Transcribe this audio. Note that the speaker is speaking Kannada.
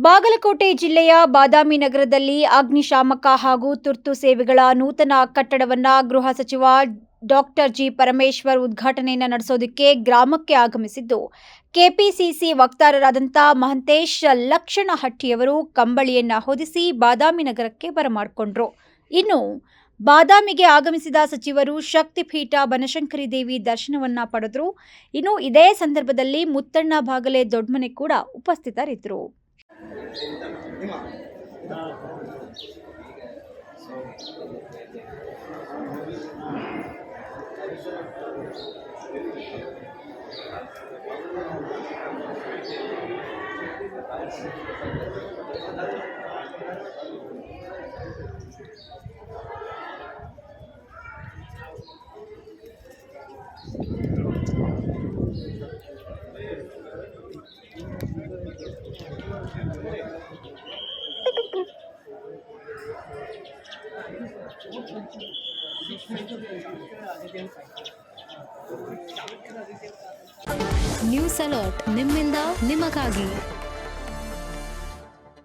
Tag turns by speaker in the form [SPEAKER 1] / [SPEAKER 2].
[SPEAKER 1] ಬಾಗಲಕೋಟೆ ಜಿಲ್ಲೆಯ ಬಾದಾಮಿ ನಗರದಲ್ಲಿ ಅಗ್ನಿಶಾಮಕ ಹಾಗೂ ತುರ್ತು ಸೇವೆಗಳ ನೂತನ ಕಟ್ಟಡವನ್ನು ಗೃಹ ಸಚಿವ ಡಾಕ್ಟರ್ ಜಿ ಪರಮೇಶ್ವರ್ ಉದ್ಘಾಟನೆಯನ್ನು ನಡೆಸೋದಕ್ಕೆ ಗ್ರಾಮಕ್ಕೆ ಆಗಮಿಸಿದ್ದು, ಕೆಪಿಸಿಸಿ ವಕ್ತಾರರಾದಂಥ ಮಹಂತೇಶ್ ಲಕ್ಷಣಹಟ್ಟಿಯವರು ಕಂಬಳಿಯನ್ನು ಹೊದಿಸಿ ಬಾದಾಮಿ ನಗರಕ್ಕೆ ಬರಮಾಡಿಕೊಂಡರು. ಇನ್ನು ಬಾದಾಮಿಗೆ ಆಗಮಿಸಿದ ಸಚಿವರು ಶಕ್ತಿಪೀಠ ಬನಶಂಕರಿ ದೇವಿ ದರ್ಶನವನ್ನ ಪಡೆದರು. ಇನ್ನು ಇದೇ ಸಂದರ್ಭದಲ್ಲಿ ಮುತ್ತಣ್ಣ ಬಾಗಲೆ ದೊಡ್ಡಮನೆ ಕೂಡ ಉಪಸ್ಥಿತರಿದ್ದರು.
[SPEAKER 2] ನ್ಯೂಸ್ ಅಲರ್ಟ್ ನಿಮ್ಮಿಂದ ನಿಮಗಾಗಿ.